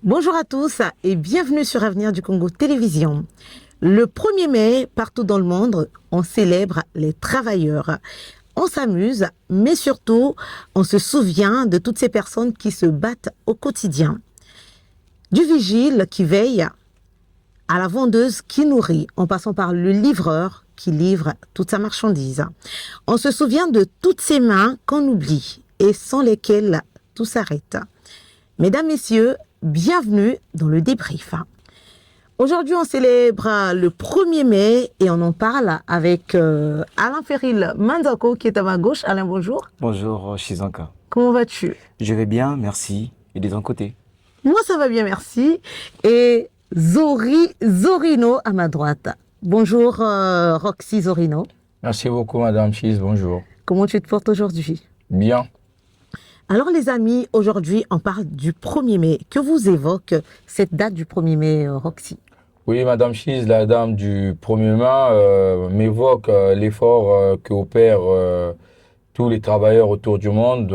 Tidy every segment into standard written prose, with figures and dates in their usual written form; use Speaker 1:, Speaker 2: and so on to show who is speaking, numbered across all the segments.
Speaker 1: Bonjour à tous et bienvenue sur Avenir du Congo Télévision. Le 1er mai, partout dans le monde, on célèbre les travailleurs. On s'amuse, mais surtout, on se souvient de toutes ces personnes qui se battent au quotidien. Du vigile qui veille à la vendeuse qui nourrit, en passant par le livreur qui livre toute sa marchandise. On se souvient de toutes ces mains qu'on oublie et sans lesquelles tout s'arrête. Mesdames, Messieurs, bienvenue dans le débrief. Aujourd'hui, on célèbre le 1er mai et on en parle avec Alain Ferril Manzako qui est à ma gauche. Alain, bonjour.
Speaker 2: Bonjour, Shizanka.
Speaker 1: Comment vas-tu?
Speaker 2: Je vais bien, merci. Et de ton côté?
Speaker 1: Moi, ça va bien, merci. Et Zorino à ma droite. Bonjour, Roxy Zorino.
Speaker 3: Merci beaucoup, Madame Chiz. Bonjour.
Speaker 1: Comment tu te portes aujourd'hui?
Speaker 3: Bien.
Speaker 1: Alors les amis, aujourd'hui on parle du 1er mai. Que vous évoque cette date du 1er mai, Roxy?
Speaker 3: Oui, Madame Chiz, la dame du 1er mai m'évoque l'effort que opèrent tous les travailleurs autour du monde.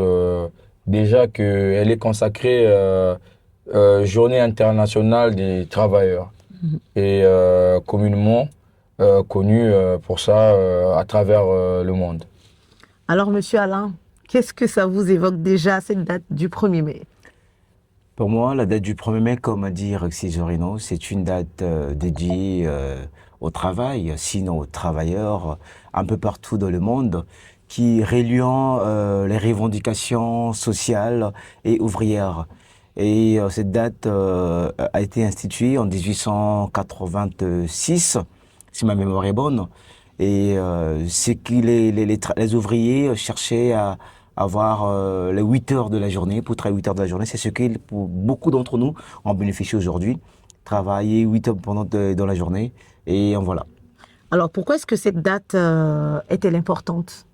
Speaker 3: Déjà qu'elle est consacrée Journée internationale des travailleurs et communément connue pour ça à travers le monde.
Speaker 1: Alors Monsieur Alain, qu'est-ce que ça vous évoque déjà, cette date du 1er mai?
Speaker 2: Pour moi, la date du 1er mai, comme a dit Roxy Zorino, c'est une date dédiée au travail, sinon aux travailleurs, un peu partout dans le monde, qui reliant les revendications sociales et ouvrières. Et cette date a été instituée en 1886, si ma mémoire est bonne. Et c'est que les ouvriers cherchaient à avoir les 8 heures de la journée, pour travailler 8 heures de la journée. C'est ce que pour beaucoup d'entre nous en bénéficient aujourd'hui. Travailler 8 heures dans la journée, et en voilà.
Speaker 1: Alors pourquoi est-ce que cette date est-elle importante?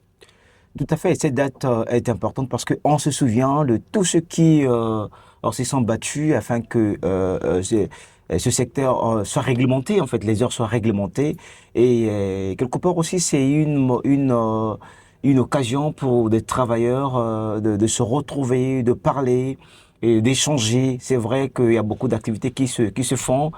Speaker 2: Tout à fait, cette date est importante parce qu'on se souvient de tous ceux qui se sont battus afin que ce secteur soit réglementé, en fait, les heures soient réglementées. Et quelque part aussi, c'est une occasion pour des travailleurs de se retrouver, de parler et d'échanger. C'est vrai qu'il y a beaucoup d'activités qui se font.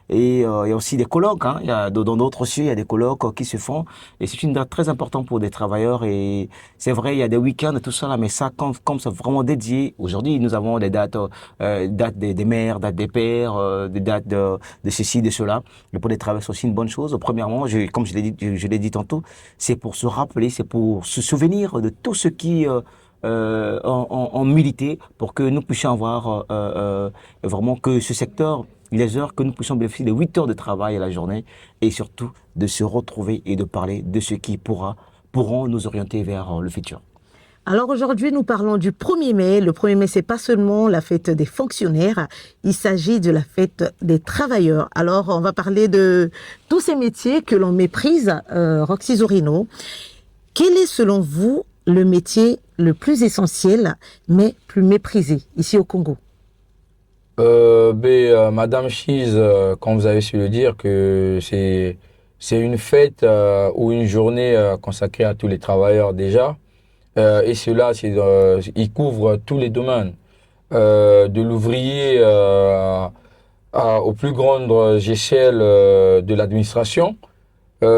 Speaker 2: Et il y a aussi des colloques, hein. Il y a, dans d'autres aussi, il y a des colloques qui se font. Et c'est une date très importante pour des travailleurs. Et c'est vrai, il y a des week-ends et tout ça là, mais ça, comme c'est vraiment dédié. Aujourd'hui, nous avons des dates, dates des mères, dates des pères, des dates de ceci, de cela. Mais pour les travailleurs, c'est aussi une bonne chose. Premièrement, comme je l'ai dit tantôt, c'est pour se rappeler, c'est pour se souvenir de tout ce qui ont milité pour que nous puissions avoir vraiment que ce secteur, les heures, que nous puissions bénéficier de 8 heures de travail à la journée et surtout de se retrouver et de parler de ce qui pourront nous orienter vers le futur.
Speaker 1: Alors aujourd'hui, nous parlons du 1er mai. Le 1er mai, c'est pas seulement la fête des fonctionnaires, il s'agit de la fête des travailleurs. Alors, on va parler de tous ces métiers que l'on méprise, Roxy Zorino. Quel est, selon vous, le métier le plus essentiel, mais plus méprisé, ici au Congo?
Speaker 3: Madame Chiz, comme vous avez su le dire, que c'est une fête ou une journée consacrée à tous les travailleurs déjà. Et cela, il couvre tous les domaines, de l'ouvrier aux plus grandes échelles de l'administration. Dire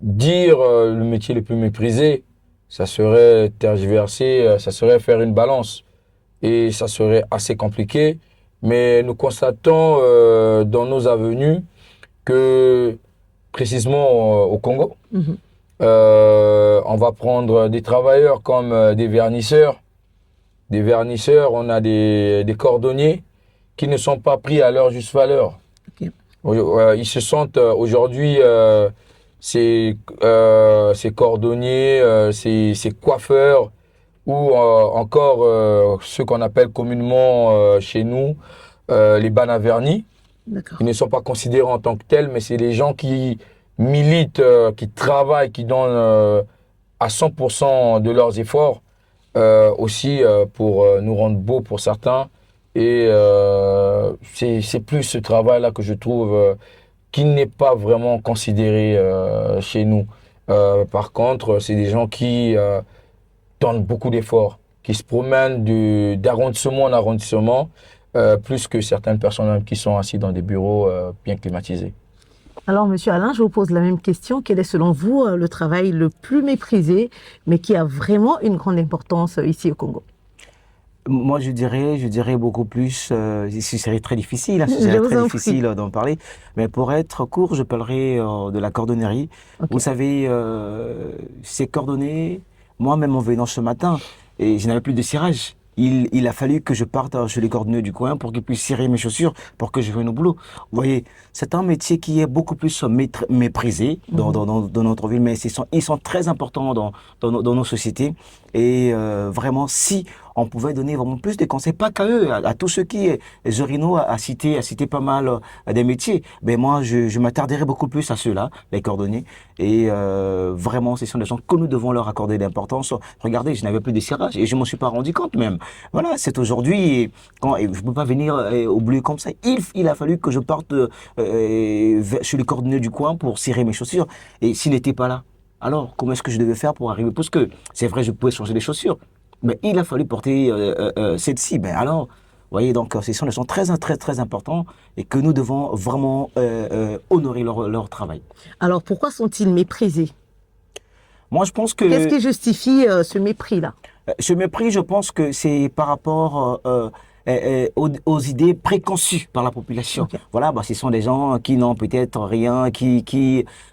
Speaker 3: le métier le plus méprisé, ça serait tergiverser, ça serait faire une balance. Et ça serait assez compliqué. Mais nous constatons dans nos avenues que, précisément au Congo, on va prendre des travailleurs comme des vernisseurs. Des vernisseurs, on a des cordonniers qui ne sont pas pris à leur juste valeur. Okay. Ils se sentent aujourd'hui, ces cordonniers, ces coiffeurs, ou encore ceux qu'on appelle communément chez nous les banavernis. Ils ne sont pas considérés en tant que tels, mais c'est les gens qui militent, qui travaillent, qui donnent à 100% de leurs efforts aussi pour nous rendre beaux pour certains. Et c'est plus ce travail-là que je trouve qui n'est pas vraiment considéré chez nous. Par contre, c'est des gens qui donnent beaucoup d'efforts, qui se promènent d'arrondissement en arrondissement, plus que certaines personnes même qui sont assises dans des bureaux bien climatisés.
Speaker 1: Alors, Monsieur Alain, je vous pose la même question. Quel est selon vous le travail le plus méprisé, mais qui a vraiment une grande importance ici au Congo?
Speaker 2: Moi, je dirais beaucoup plus, ce serait très difficile, hein, ce
Speaker 1: Je
Speaker 2: serait
Speaker 1: vous
Speaker 2: très
Speaker 1: en
Speaker 2: difficile
Speaker 1: prie.
Speaker 2: d'en parler, mais pour être court, je parlerai de la cordonnerie. Vous
Speaker 1: Ok.
Speaker 2: savez, ces cordonniers, moi-même en venant ce matin, et je n'avais plus de cirage. Il a fallu que je parte chez les cordonniers du coin pour qu'ils puissent cirer mes chaussures pour que je vienne au boulot. Vous voyez, c'est un métier qui est beaucoup plus méprisé
Speaker 1: Mhm.
Speaker 2: dans notre ville, mais ils sont très importants dans nos sociétés. Et vraiment, si on pouvait donner vraiment plus de conseils, pas qu'à eux, à tous ceux qui, Zorino a cité pas mal des métiers. Mais moi, je m'attarderais beaucoup plus à ceux-là, les cordonniers. Et vraiment, ce sont des gens que nous devons leur accorder d'importance. Regardez, je n'avais plus de cirage et je m'en suis pas rendu compte même. Voilà, c'est aujourd'hui, et je peux pas venir au bleu comme ça. Il a fallu que je parte chez les cordonniers du coin pour cirer mes chaussures. Et s'il n'était pas là, alors comment est-ce que je devais faire pour arriver? Parce que c'est vrai, je pouvais changer les chaussures. Mais il a fallu porter celle-ci. Ben alors, vous voyez, donc ces sont très, très, très importants et que nous devons vraiment honorer leur travail.
Speaker 1: Alors, pourquoi sont-ils méprisés?
Speaker 2: Moi, je pense
Speaker 1: Qu'est-ce
Speaker 2: que
Speaker 1: qui justifie ce mépris-là?
Speaker 2: ce mépris, je pense que c'est par rapport aux idées préconçues par la population.
Speaker 1: Ok.
Speaker 2: Voilà, bah, ce sont des gens qui n'ont peut-être rien, qui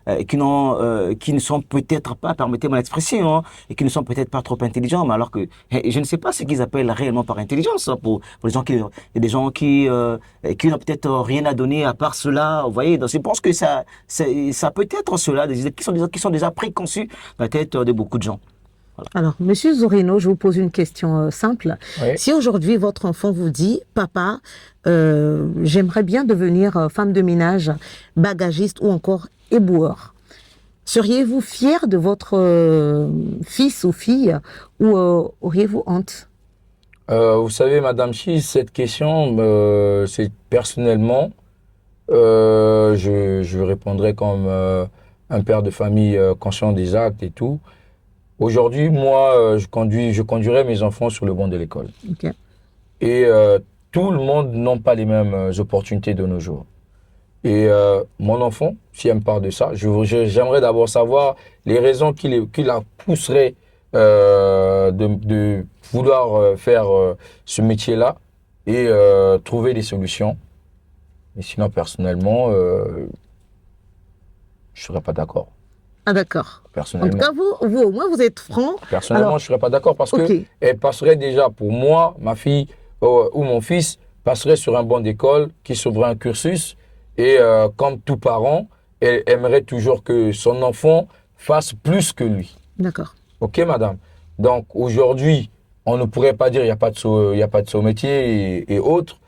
Speaker 2: ne sont peut-être pas, permettez-moi l'expression, hein, et qui ne sont peut-être pas trop intelligents, mais alors que je ne sais pas ce qu'ils appellent réellement par intelligence, hein, pour les gens il y a des gens qui n'ont peut-être rien à donner à part cela. Vous voyez, donc je pense que ça peut être cela, des idées qui sont déjà préconçues dans la tête de beaucoup de gens.
Speaker 1: Alors, Monsieur Zorino, je vous pose une question simple.
Speaker 3: Oui.
Speaker 1: Si aujourd'hui votre enfant vous dit, Papa, j'aimerais bien devenir femme de ménage, bagagiste ou encore éboueur, seriez-vous fier de votre fils ou fille ou auriez-vous honte?
Speaker 3: Vous savez, Madame Chi, cette question, c'est personnellement, je répondrai comme un père de famille conscient des actes et tout. Aujourd'hui, moi, je conduirai mes enfants sur le banc de l'école.
Speaker 1: Ok.
Speaker 3: Et tout le monde n'a pas les mêmes opportunités de nos jours. Et mon enfant, si elle me parle de ça, j'aimerais d'abord savoir les raisons qui la pousseraient de vouloir faire ce métier-là et trouver des solutions. Mais sinon, personnellement, je ne serais pas d'accord.
Speaker 1: Ah d'accord. En tout
Speaker 3: Personnellement.
Speaker 1: cas, vous au moins, vous êtes franc.
Speaker 3: Personnellement,
Speaker 1: Alors,
Speaker 3: je ne serais pas d'accord parce
Speaker 1: ok.
Speaker 3: que elle passerait déjà pour moi, ma fille ou mon fils, passerait sur un banc d'école qui s'ouvrait un cursus et comme tout parent, elle aimerait toujours que son enfant fasse plus que lui.
Speaker 1: D'accord.
Speaker 3: Ok, madame? Donc aujourd'hui, on ne pourrait pas dire il n'y a pas de saut, il y a pas de saut métier et autres,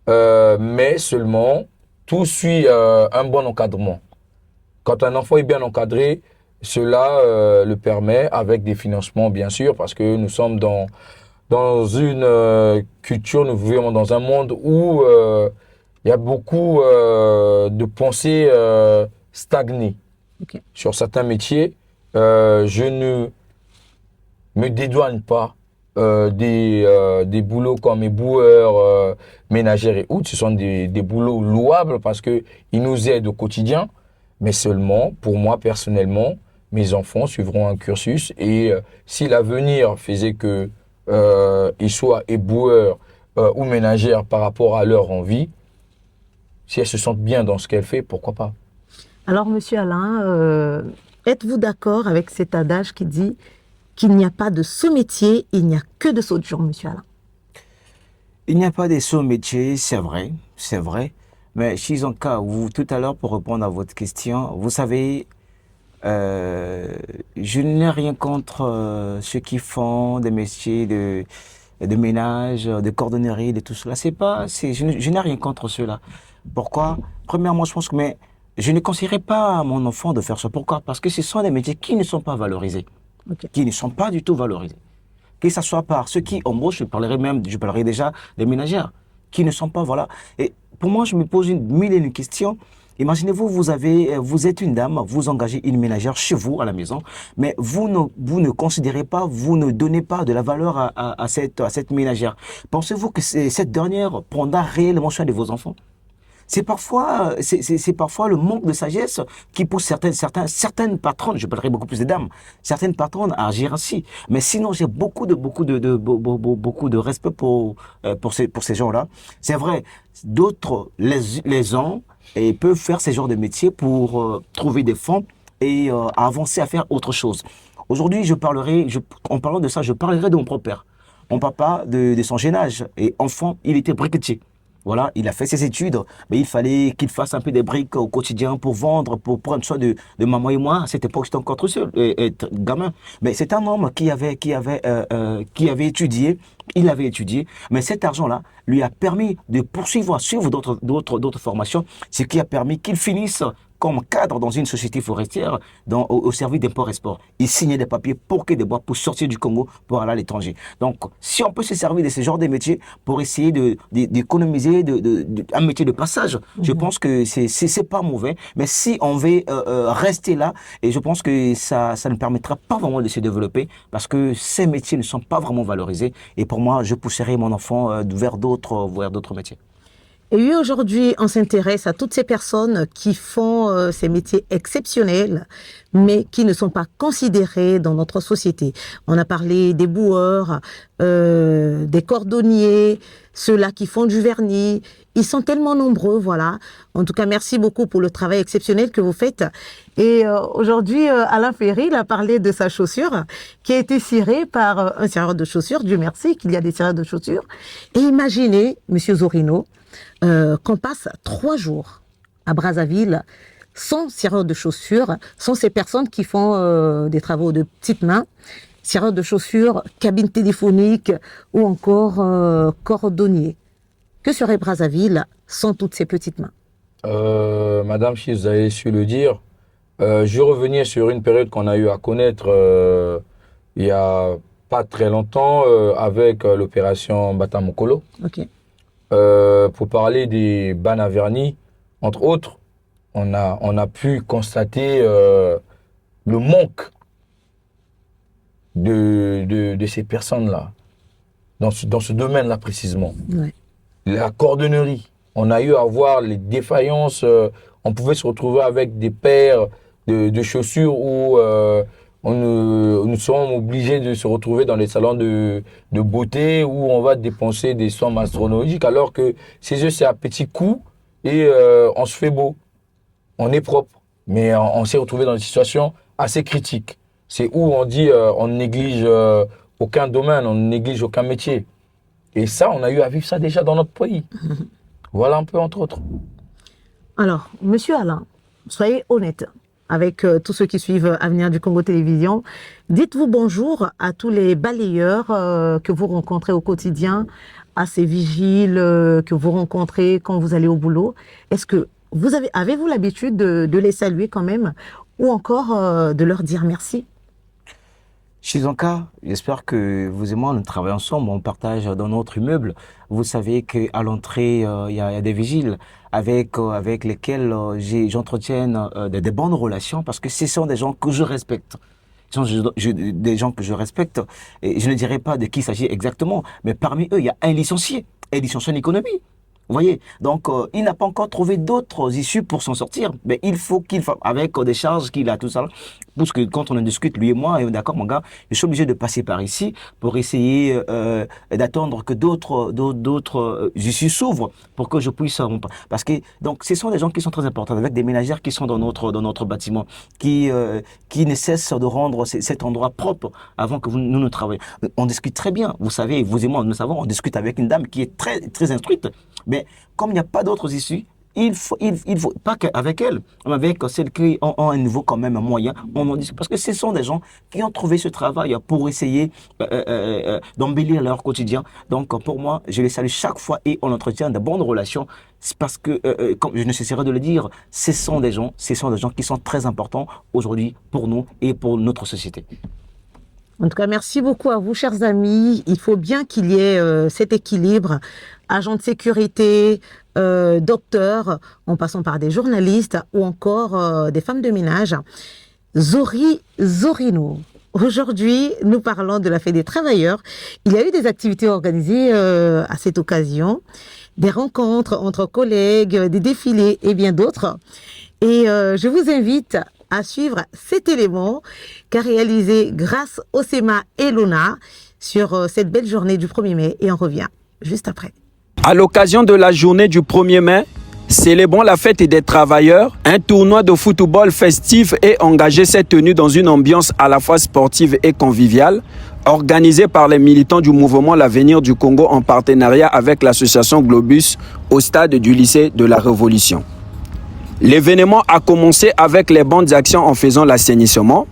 Speaker 3: mais seulement tout suit un bon encadrement. Quand un enfant est bien encadré, cela le permet avec des financements, bien sûr, parce que nous sommes dans une culture, nous vivons dans un monde où il y a beaucoup de pensées stagnées.
Speaker 1: Ok.
Speaker 3: Sur certains métiers, je ne me dédouane pas des boulots comme éboueurs, ménagères et autres. Ce sont des boulots louables parce qu'ils nous aident au quotidien. Mais seulement, pour moi personnellement, mes enfants suivront un cursus et si l'avenir faisait que ils soient éboueurs ou ménagères par rapport à leur envie, si elles se sentent bien dans ce qu'elles font, pourquoi pas?
Speaker 1: Alors, Monsieur Alain, êtes-vous d'accord avec cet adage qui dit qu'il n'y a pas de sous-métier, il n'y a que de sauts de jour, Monsieur Alain?
Speaker 2: Il n'y a pas de sot métier, c'est vrai. Mais si en cas, tout à l'heure, pour répondre à votre question, vous savez, je n'ai rien contre ceux qui font des métiers de ménage, de cordonnerie, de tout cela. Je n'ai rien contre cela. Pourquoi? Premièrement, je pense que, mais je ne conseillerais pas à mon enfant de faire ça. Pourquoi? Parce que ce sont des métiers qui ne sont pas valorisés,
Speaker 1: Ok.
Speaker 2: qui ne sont pas du tout valorisés. Que ce soit par ceux qui embauchent, je parlerai déjà des ménagères, qui ne sont pas, voilà. Et pour moi, je me pose mille et une questions. Imaginez-vous, vous êtes une dame, vous engagez une ménagère chez vous à la maison, mais vous ne considérez pas, vous ne donnez pas de la valeur à cette ménagère. Pensez-vous que cette dernière prendra réellement soin de vos enfants? C'est parfois le manque de sagesse qui pousse certaines patronnes, je parlerai beaucoup plus de dames, certaines patronnes à agir ainsi. Mais sinon, j'ai beaucoup de respect pour ces gens-là. C'est vrai, d'autres les ont et peuvent faire ce genre de métier pour trouver des fonds et avancer à faire autre chose. Aujourd'hui, en parlant de ça, je parlerai de mon propre père. Mon papa, de son jeune âge et enfant, il était briquetier. Voilà, il a fait ses études, mais il fallait qu'il fasse un peu des briques au quotidien pour vendre, pour prendre soin de maman et moi. À cette époque, j'étais encore tout seul, gamin. Mais c'est un homme qui avait étudié, il avait étudié, mais cet argent-là lui a permis de suivre d'autres formations, ce qui a permis qu'il finisse comme cadre dans une société forestière au service d'import et export. Il signait des papiers pour que des bois pour sortir du Congo pour aller à l'étranger. Donc, si on peut se servir de ce genre de métier pour essayer d'économiser un métier de passage, je pense que c'est pas mauvais. Mais si on veut rester là, et je pense que ça ne permettra pas vraiment de se développer parce que ces métiers ne sont pas vraiment valorisés. Et pour moi, je pousserai mon enfant vers d'autres métiers.
Speaker 1: Et oui, aujourd'hui, on s'intéresse à toutes ces personnes qui font ces métiers exceptionnels, mais qui ne sont pas considérés dans notre société. On a parlé des boueurs, des cordonniers, ceux-là qui font du vernis. Ils sont tellement nombreux, voilà. En tout cas, merci beaucoup pour le travail exceptionnel que vous faites. Et aujourd'hui, Alain Ferry, il a parlé de sa chaussure qui a été cirée par un cireur de chaussures. Dieu merci qu'il y a des cireurs de chaussures. Et imaginez, Monsieur Zorino, qu'on passe 3 jours à Brazzaville sans cireur de chaussures, sans ces personnes qui font des travaux de petites mains, cireur de chaussures, cabine téléphonique ou encore cordonnier. Que serait Brazzaville sans toutes ces petites mains?
Speaker 3: Madame, si vous avez su le dire, je revenais sur une période qu'on a eu à connaître il y a pas très longtemps avec l'opération Batamokolo.
Speaker 1: Ok.
Speaker 3: Pour parler des bannes à vernis, entre autres, on a pu constater le manque de ces personnes-là, dans ce domaine-là précisément.
Speaker 1: Ouais.
Speaker 3: La cordonnerie, on a eu à voir les défaillances, on pouvait se retrouver avec des paires de chaussures où nous sommes obligés de se retrouver dans les salons de beauté où on va dépenser des sommes astronomiques alors que chez eux c'est à petits coups et on se fait beau, on est propre, mais on s'est retrouvé dans des situations assez critiques. C'est où on dit on ne néglige aucun domaine, on ne néglige aucun métier. Et ça, on a eu à vivre ça déjà dans notre pays. Voilà un peu entre autres.
Speaker 1: Alors, Monsieur Alain, soyez honnête avec tous ceux qui suivent Avenir du Congo Télévision. Dites-vous bonjour à tous les balayeurs que vous rencontrez au quotidien, à ces vigiles que vous rencontrez quand vous allez au boulot. Est-ce que avez-vous l'habitude de les saluer quand même ou encore de leur dire merci?
Speaker 2: Chizanka, j'espère que vous et moi, nous travaillons ensemble, on partage dans notre immeuble. Vous savez qu'à l'entrée, il y a des vigiles avec lesquels j'entretiens des bonnes relations parce que ce sont des gens que je respecte. Ce sont des gens que je respecte et je ne dirais pas de qui il s'agit exactement, mais parmi eux, il y a un licencié en économie. Vous voyez, donc il n'a pas encore trouvé d'autres issues pour s'en sortir. Mais il faut avec des charges qu'il a, tout ça. Parce que quand on en discute, lui et moi, et d'accord, mon gars, je suis obligé de passer par ici pour essayer d'attendre que d'autres issues s'ouvrent pour que je puisse. Parce que donc, ce sont des gens qui sont très importants, avec des ménagères qui sont dans notre bâtiment, qui ne cessent de rendre cet endroit propre avant que nous travaillions. On discute très bien, vous savez, vous et moi, nous savons, on discute avec une dame qui est très, très instruite. Mais comme il n'y a pas d'autres issues, il faut pas qu'avec elle, mais avec celles qui ont un niveau quand même moyen, on en discute. Parce que ce sont des gens qui ont trouvé ce travail pour essayer d'embellir leur quotidien. Donc pour moi, je les salue chaque fois et on entretient de bonnes relations. C'est parce que, comme je ne cesserai de le dire, ce sont des gens qui sont très importants aujourd'hui pour nous et pour notre société.
Speaker 1: En tout cas, merci beaucoup à vous, chers amis. Il faut bien qu'il y ait cet équilibre. Agents de sécurité, docteurs, en passant par des journalistes ou encore des femmes de ménage. Zori Zorino. Aujourd'hui, nous parlons de la fête des travailleurs. Il y a eu des activités organisées à cette occasion, des rencontres entre collègues, des défilés et bien d'autres. Et je vous invite à suivre cet élément qu'a réalisé grâce au SEMA et l'ONA sur cette belle journée du 1er mai. Et on revient juste après.
Speaker 4: À l'occasion de la journée du 1er mai, célébrons la fête des travailleurs. Un tournoi de football festif et engagé s'est tenu dans une ambiance à la fois sportive et conviviale, organisé par les militants du mouvement L'Avenir du Congo en partenariat avec l'association Globus au stade du lycée de la Révolution. L'événement a commencé avec les bandes d'action en faisant l'assainissement.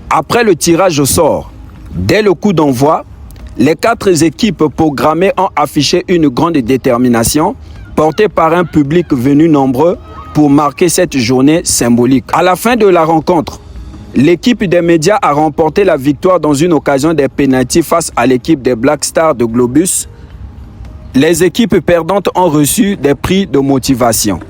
Speaker 4: Après le tirage au sort, dès le coup d'envoi, les 4 équipes programmées ont affiché une grande détermination portée par un public venu nombreux pour marquer cette journée symbolique. À la fin de la rencontre, l'équipe des médias a remporté la victoire dans une occasion des pénaltys face à l'équipe des Black Stars de Globus. Les équipes perdantes ont reçu des prix de motivation.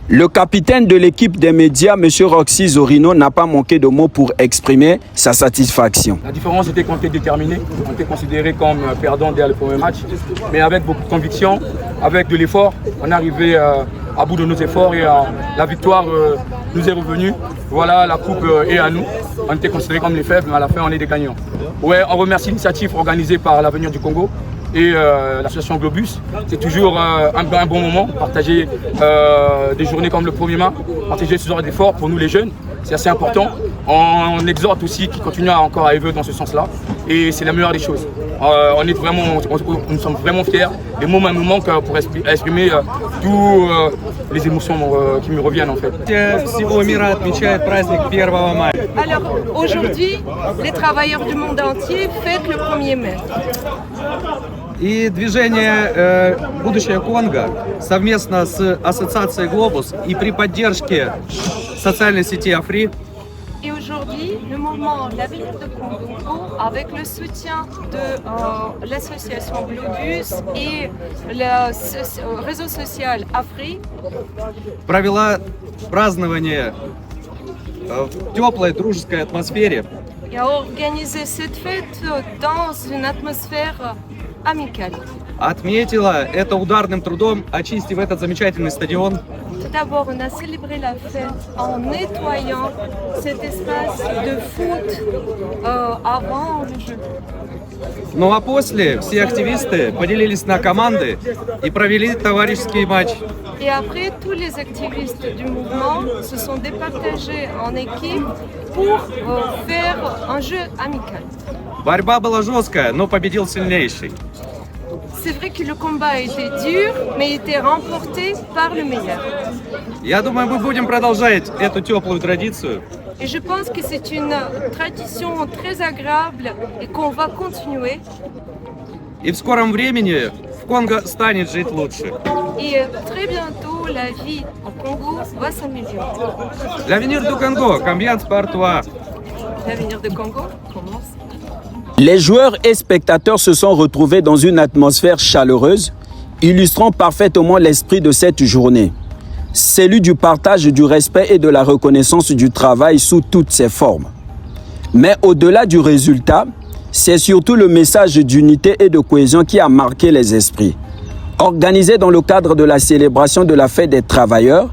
Speaker 4: Le capitaine de l'équipe des médias, M. Roxy Zorino, n'a pas manqué de mots pour exprimer sa satisfaction.
Speaker 5: La différence était qu'on était déterminé, on était considéré comme perdant dès le premier match, mais avec beaucoup de conviction, avec de l'effort, on est arrivé à bout de nos efforts et la victoire nous est revenue. Voilà, la coupe est à nous. On était considérés comme les faibles, mais à la fin on est des gagnants. Ouais, on remercie l'initiative organisée par l'Avenir du Congo et l'association Globus. C'est toujours un bon moment, partager des journées comme le 1er mai, partager ce genre d'efforts pour nous les jeunes, c'est assez important. On exhorte aussi qu'ils continuent encore à œuvrer dans ce sens-là et c'est la meilleure des choses. Nous sommes vraiment fiers. Les mots me manquent pour exprimer toutes les émotions qui me reviennent en fait.
Speaker 6: Alors aujourd'hui, les travailleurs du monde entier fêtent le 1er mai.
Speaker 7: И движение «Будущее Конго» совместно с ассоциацией «Глобус» и при поддержке социальной сети «Афри»
Speaker 6: Et aujourd'hui, le mouvement L'Avenir de Congo, avec le soutien de l'association Globus et le réseau social Afri,
Speaker 7: провела празднование в теплой дружеской атмосфере.
Speaker 6: et a organisé cette fête dans une atmosphère amicale.
Speaker 7: Отметила это ударным трудом, очистив этот замечательный стадион.
Speaker 6: Tout d'abord, on a célébré la fête en nettoyant cet espace de foot avant le jeu.
Speaker 7: Ну а после все активисты поделились на команды и провели товарищеский матч.
Speaker 6: Et après, tous les activistes du mouvement se sont départagés en équipe pour faire un jeu amical.
Speaker 7: Борьба была жесткая, но победил сильнейший.
Speaker 6: C'est vrai que le combat était dur, mais il était remporté par le meilleur.
Speaker 7: Я думаю, мы будем продолжать эту теплую традицию.
Speaker 6: Et je pense que c'est une tradition très agréable et qu'on va continuer.
Speaker 7: И в скором времени в Конго станет жить лучше.
Speaker 6: Et très bientôt, la vie au Congo va s'améliorer.
Speaker 7: L'Avenir du Congo, combien de par toi?
Speaker 6: L'avenir de Congo commence.
Speaker 4: Les joueurs et spectateurs se sont retrouvés dans une atmosphère chaleureuse, illustrant parfaitement l'esprit de cette journée. Celui du partage, du respect et de la reconnaissance du travail sous toutes ses formes. Mais au-delà du résultat, c'est surtout le message d'unité et de cohésion qui a marqué les esprits. Organisé dans le cadre de la célébration de la fête des travailleurs,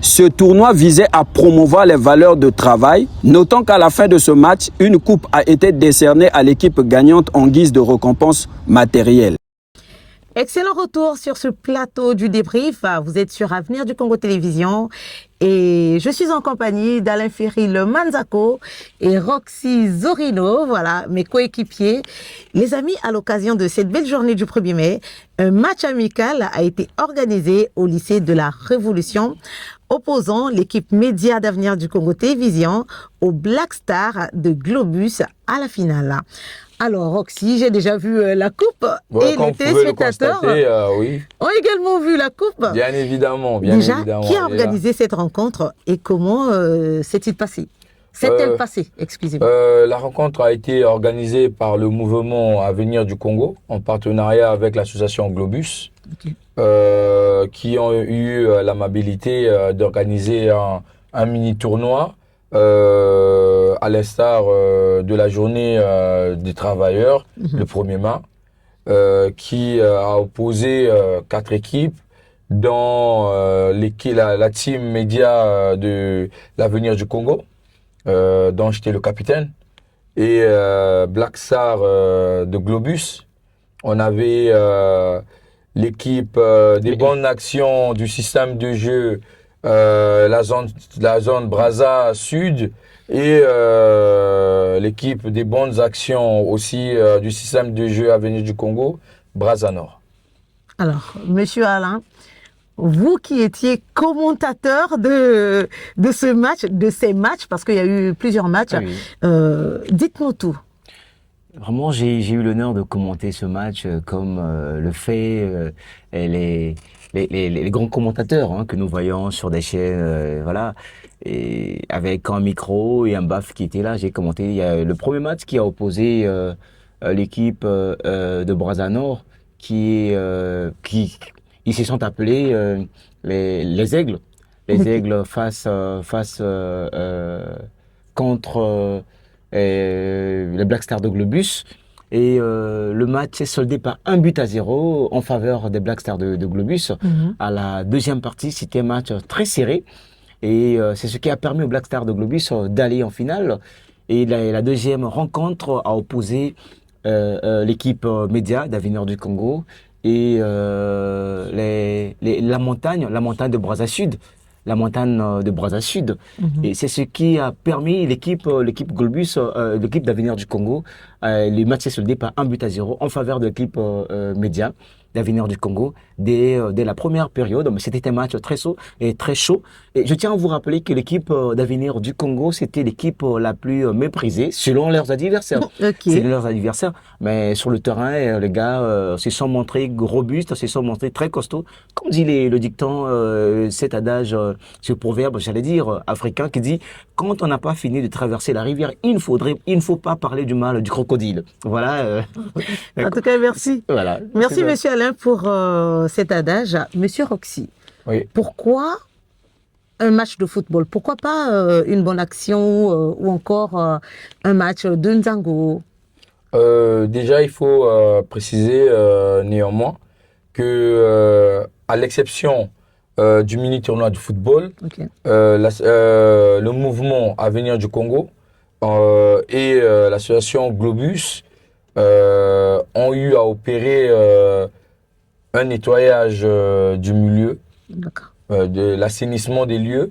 Speaker 4: ce tournoi visait à promouvoir les valeurs de travail. Notons qu'à la fin de ce match, une coupe a été décernée à l'équipe gagnante en guise de récompense matérielle.
Speaker 1: Excellent retour sur ce plateau du débrief. Vous êtes sur Avenir du Congo Télévision et je suis en compagnie d'Alain Ferry Le Manzako et Roxy Zorino, voilà, mes coéquipiers. Les amis, à l'occasion de cette belle journée du 1er mai, un match amical a été organisé au lycée de la Révolution, opposant l'équipe média d'Avenir du Congo Télévision au Black Star de Globus à la finale. Alors, Roxy, j'ai déjà vu la coupe et les téléspectateurs
Speaker 3: oui.
Speaker 1: ont également vu la coupe.
Speaker 3: Bien évidemment, bien
Speaker 1: déjà,
Speaker 3: évidemment.
Speaker 1: qui a organisé cette rencontre et comment s'est-il passé? S'est-elle passée? Excusez-moi.
Speaker 3: La rencontre a été organisée par le mouvement Avenir du Congo en partenariat avec l'association Globus,
Speaker 1: Ok.
Speaker 3: qui ont eu l'amabilité d'organiser un mini tournoi à l'instar de la journée des travailleurs, le 1er mai, qui a opposé 4 équipes dans la team média de l'Avenir du Congo, dont j'étais le capitaine, et Black Star de Globus. On avait l'équipe des bonnes actions du système de jeu, la zone Brazza Sud, et l'équipe des bonnes actions aussi du système de jeu Avenir du Congo, Brazza Nord.
Speaker 1: Alors, Monsieur Alain, vous qui étiez commentateur de ces matchs, parce qu'il y a eu plusieurs matchs, dites-nous tout.
Speaker 2: Vraiment, j'ai eu l'honneur de commenter ce match comme le fait les grands commentateurs que nous voyons sur des chaînes, voilà, et avec un micro et un baf qui était là. J'ai commenté. Il y a le premier match qui a opposé l'équipe de Brazza Nord, qui ils se sont appelés les Aigles. Les Aigles face contre les Black Stars de Globus. Et le match est soldé par 1-0 en faveur des Black Stars de Globus. À la deuxième partie, c'était un match très serré. Et c'est ce qui a permis aux Black Stars de Globus d'aller en finale. Et la deuxième rencontre a opposé l'équipe média d'Avenir du Congo et la montagne de Brazza Sud. La montagne de Brazza Sud. Et c'est ce qui a permis l'équipe Globus, l'équipe d'Avenir du Congo. Le match est soldé par 1-0 en faveur de l'équipe média d'Avenir du Congo dès la première période. Mais c'était un match très chaud. Et je tiens à vous rappeler que l'équipe d'Avenir du Congo, c'était l'équipe la plus méprisée selon leurs adversaires. C'est leurs adversaires. Mais sur le terrain, les gars se sont montrés robustes, se sont montrés très costauds. Comme dit le dicton, cet adage, ce proverbe, j'allais dire, africain, qui dit « Quand on n'a pas fini de traverser la rivière, il ne faut pas parler du mal du crocodile. » Voilà.
Speaker 1: En tout cas, merci.
Speaker 2: Voilà.
Speaker 1: Merci, Monsieur Alain, pour cet adage. Monsieur Roxy,
Speaker 3: Oui.
Speaker 1: pourquoi un match de football? Pourquoi pas une bonne action ou encore un match de Nzango?
Speaker 3: Déjà, il faut préciser néanmoins que, à l'exception du mini-tournoi de football, le mouvement Avenir du Congo et l'association Globus ont eu à opérer un nettoyage du milieu, de l'assainissement des lieux,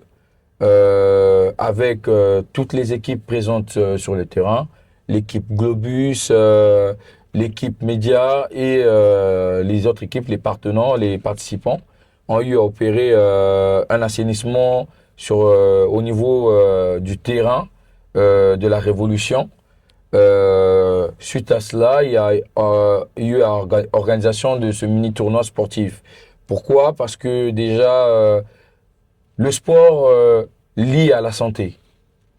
Speaker 3: avec toutes les équipes présentes sur le terrain, l'équipe Globus, l'équipe média et les autres équipes, les partenaires, les participants ont eu à opérer un assainissement au niveau du terrain de la Révolution. Suite à cela, il y a eu organisation de ce mini-tournoi sportif. Pourquoi? Parce que déjà, le sport lie à la santé.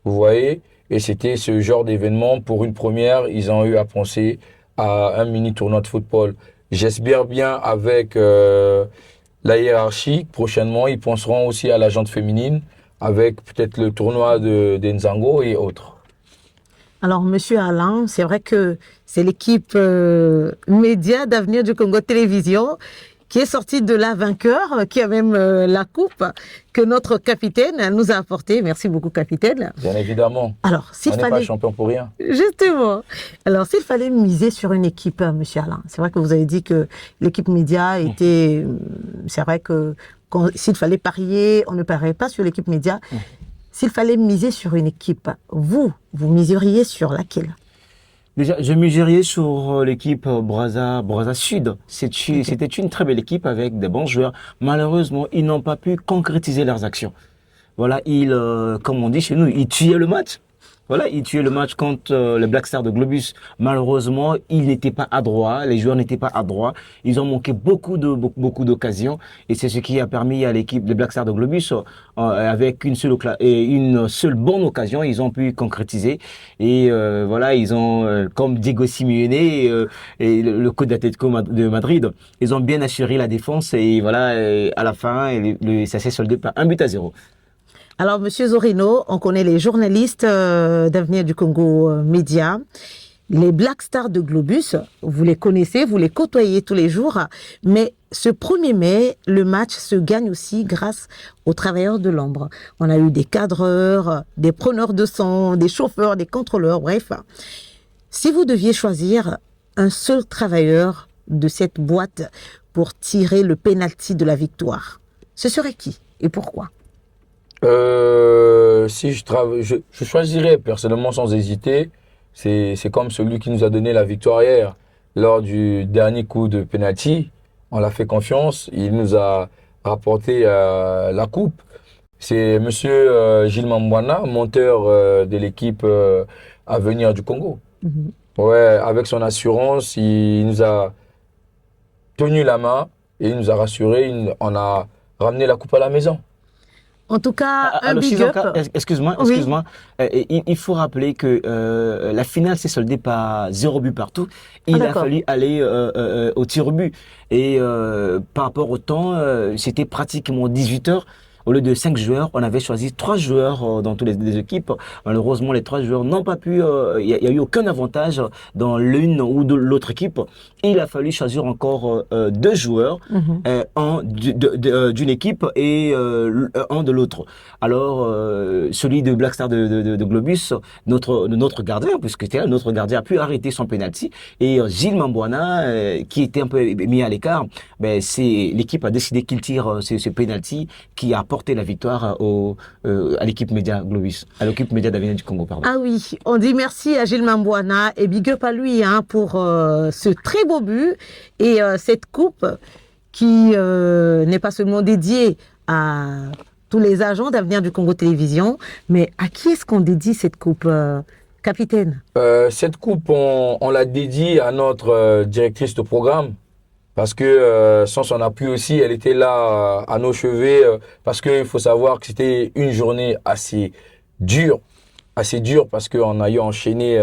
Speaker 3: Vous voyez? Et c'était ce genre d'événement. Pour une première, ils ont eu à penser à un mini-tournoi de football. J'espère bien avec la hiérarchie, prochainement, ils penseront aussi à la jante féminine, avec peut-être le tournoi de Nzango et autres.
Speaker 1: Alors, Monsieur Alain, c'est vrai que c'est l'équipe média d'Avenir du Congo Télévision qui est sortie de là vainqueur, qui a même la coupe que notre capitaine nous a apportée. Merci beaucoup, capitaine.
Speaker 3: Bien évidemment.
Speaker 1: Alors, s'il
Speaker 3: on n'est pas champion pour rien.
Speaker 1: Justement. Alors, s'il fallait miser sur une équipe, Monsieur Alain, c'est vrai que vous avez dit que l'équipe média était... C'est vrai que s'il fallait parier, on ne parierait pas sur l'équipe média. S'il fallait miser sur une équipe, vous miseriez sur laquelle?
Speaker 2: Déjà, je miseriez sur l'équipe Brazza Sud. C'était une très belle équipe avec des bons joueurs. Malheureusement, ils n'ont pas pu concrétiser leurs actions. Voilà, comme on dit chez nous, ils tuaient le match. voilà, il tuait le match contre le Black Star de Globus. Malheureusement, il n'était pas adroit, les joueurs n'étaient pas adroits. Ils ont manqué beaucoup d'occasions et c'est ce qui a permis à l'équipe de Black Star de Globus, avec une seule bonne occasion, ils ont pu concrétiser. Et voilà, ils ont, comme Diego Simeone et le coach d'Atlético de Madrid, ils ont bien assuré la défense et voilà, à la fin, ça s'est soldé par 1-0.
Speaker 1: Alors, Monsieur Zorino, on connaît les journalistes d'Avenir du Congo Média. Les Black Stars de Globus, vous les connaissez, vous les côtoyez tous les jours. Mais ce 1er mai, le match se gagne aussi grâce aux travailleurs de l'ombre. On a eu des cadreurs, des preneurs de sang, des chauffeurs, des contrôleurs, bref. Si vous deviez choisir un seul travailleur de cette boîte pour tirer le penalty de la victoire, ce serait qui et pourquoi?
Speaker 3: Si je choisirais personnellement sans hésiter, c'est comme celui qui nous a donné la victoire hier lors du dernier coup de penalty. On l'a fait confiance, il nous a rapporté la coupe. C'est Monsieur Gilles Mambwana, monteur de l'équipe Avenir du Congo. Ouais, avec son assurance, il nous a tenu la main et il nous a rassuré. On a ramené la coupe à la maison.
Speaker 1: En tout cas, un
Speaker 2: Alors,
Speaker 1: big up.
Speaker 2: excuse-moi. Il faut rappeler que la finale s'est soldée par 0 but partout. Il a fallu aller au tir au but. Et par rapport au temps, c'était pratiquement 18 heures. Au lieu de 5 joueurs, on avait choisi 3 joueurs dans toutes les équipes. Malheureusement, les 3 joueurs n'ont pas pu, il n'y a eu aucun avantage dans l'une ou de l'autre équipe. Il a fallu choisir encore 2 joueurs, un d'une équipe et un de l'autre. Alors, celui de Black Star de Globus, notre gardien, puisque c'était notre gardien, a pu arrêter son penalty. Et Gilles Mambwana, qui était un peu mis à l'écart, l'équipe a décidé qu'il tire ce penalty qui a apporté la victoire à l'équipe média Globus, à l'équipe média d'Avenir du Congo, pardon.
Speaker 1: Ah oui, on dit merci à Gilles Mambwana et big up à lui pour ce très beau but et cette coupe qui n'est pas seulement dédiée à tous les agents d'Avenir du Congo Télévision, mais à qui est-ce qu'on dédie cette coupe, capitaine?
Speaker 3: Cette coupe, on l'a dédie à notre directrice de programme. Parce que sans son appui aussi, elle était là à nos chevets. Parce qu'il faut savoir que c'était une journée assez dure parce qu'on a eu enchaîné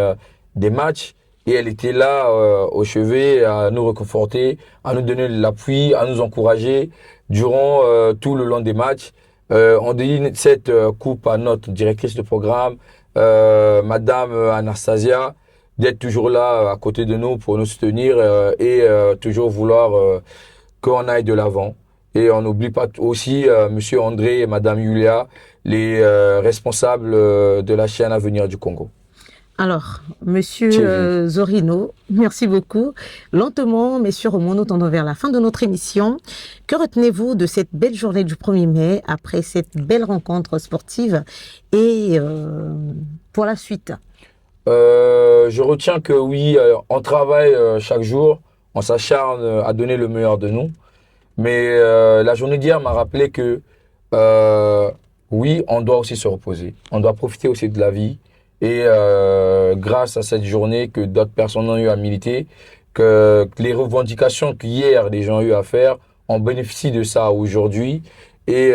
Speaker 3: des matchs. Et elle était là au chevet à nous réconforter, à nous donner de l'appui, à nous encourager durant tout le long des matchs. On dédie cette coupe à notre directrice de programme, Madame Anastasia, d'être toujours là à côté de nous pour nous soutenir et toujours vouloir qu'on aille de l'avant. Et on n'oublie pas aussi Monsieur André et Madame Yulia, les responsables de la chaîne Avenir du Congo.
Speaker 1: Alors, Monsieur Zorino, merci beaucoup. Lentement, mais sûrement, nous tendons vers la fin de notre émission. Que retenez-vous de cette belle journée du 1er mai, après cette belle rencontre sportive et pour la suite?
Speaker 3: Je retiens que oui, on travaille chaque jour, on s'acharne à donner le meilleur de nous. Mais la journée d'hier m'a rappelé que oui, on doit aussi se reposer. On doit profiter aussi de la vie. Et grâce à cette journée que d'autres personnes ont eu à militer, que les revendications qu'hier les gens ont eu à faire, on bénéficie de ça aujourd'hui. Et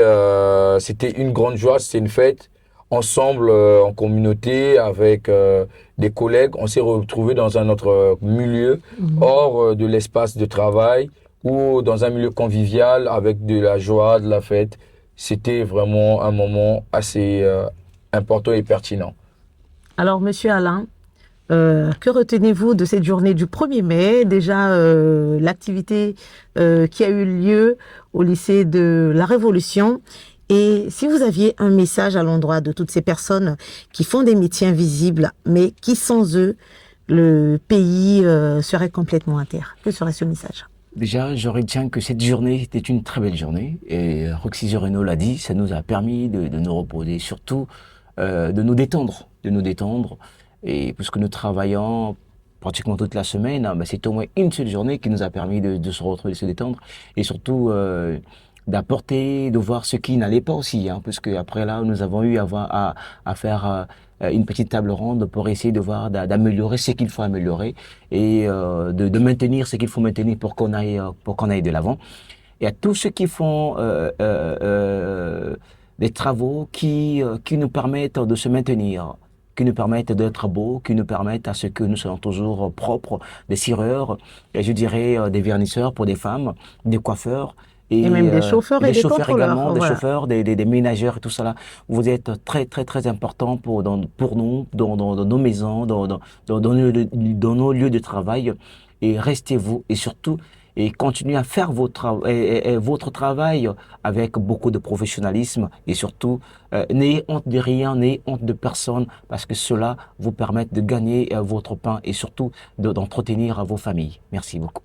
Speaker 3: c'était une grande joie, c'était une fête. Ensemble, en communauté, avec des collègues, on s'est retrouvés dans un autre milieu, hors de l'espace de travail, ou dans un milieu convivial, avec de la joie, de la fête. C'était vraiment un moment assez important et pertinent.
Speaker 1: Alors, Monsieur Alain, que retenez-vous de cette journée du 1er mai? Déjà, l'activité qui a eu lieu au lycée de la Révolution. Et si vous aviez un message à l'endroit de toutes ces personnes qui font des métiers invisibles, mais qui sans eux, le pays serait complètement à terre, que serait ce message?
Speaker 2: Déjà, je retiens que cette journée était une très belle journée. Et Roxy Zorino l'a dit, ça nous a permis de nous reposer, surtout de nous détendre. Et puisque nous travaillons pratiquement toute la semaine, c'est au moins une seule journée qui nous a permis de se retrouver, de se détendre. Et surtout d'apporter, de voir ce qui n'allait pas aussi, parce que après là, nous avons eu à faire une petite table ronde pour essayer de voir, d'améliorer ce qu'il faut améliorer et de maintenir ce qu'il faut maintenir pour qu'on aille de l'avant. Et à tous ceux qui font des travaux qui nous permettent de se maintenir, qui nous permettent d'être beaux, qui nous permettent à ce que nous soyons toujours propres, des cireurs, et je dirais des vernisseurs pour des femmes, des coiffeurs.
Speaker 1: Et même des chauffeurs et des contrôleurs.
Speaker 2: Également, des
Speaker 1: Voilà.
Speaker 2: chauffeurs, des ménageurs et tout cela. Vous êtes très, très, très important pour nous, dans nos maisons, dans nos lieux de travail. Et restez-vous et surtout, et continuez à faire votre travail avec beaucoup de professionnalisme et surtout, n'ayez honte de rien, n'ayez honte de personne parce que cela vous permet de gagner votre pain et surtout d'entretenir vos familles. Merci beaucoup.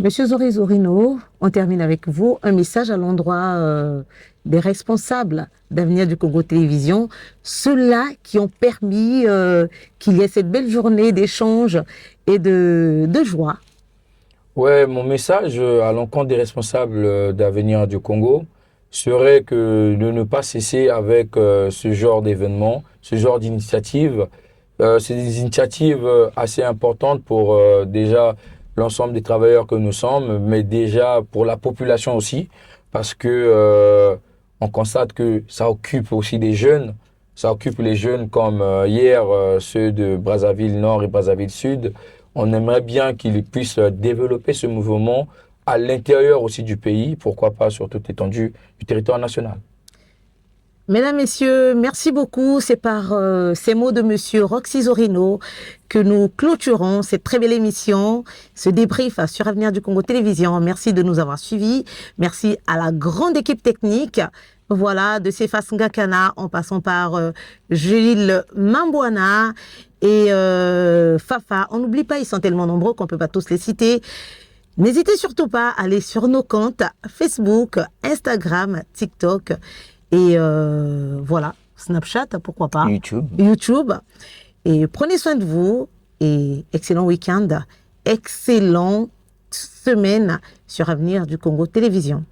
Speaker 1: Monsieur Zorizorino, on termine avec vous. Un message à l'endroit des responsables d'Avenir du Congo Télévision, ceux-là qui ont permis qu'il y ait cette belle journée d'échange et de joie.
Speaker 3: Ouais, mon message à l'encontre des responsables d'Avenir du Congo serait que de ne pas cesser avec ce genre d'événements, ce genre d'initiatives. C'est des initiatives assez importantes pour déjà l'ensemble des travailleurs que nous sommes, mais déjà pour la population aussi, parce que on constate que ça occupe aussi des jeunes. Ça occupe les jeunes comme hier, ceux de Brazzaville Nord et Brazzaville Sud. On aimerait bien qu'ils puissent développer ce mouvement à l'intérieur aussi du pays, pourquoi pas sur toute l'étendue du territoire national.
Speaker 1: Mesdames, Messieurs, merci beaucoup. C'est par ces mots de Monsieur Roxy Zorino que nous clôturons cette très belle émission, ce débrief sur Avenir du Congo Télévision. Merci de nous avoir suivis. Merci à la grande équipe technique. Voilà, de Cephas Ngakana, en passant par Gilles Mambouana et Fafa. On n'oublie pas, ils sont tellement nombreux qu'on ne peut pas tous les citer. N'hésitez surtout pas à aller sur nos comptes Facebook, Instagram, TikTok et voilà, Snapchat, pourquoi pas. YouTube. Et prenez soin de vous et excellent week-end, excellente semaine sur Avenir du Congo Télévision.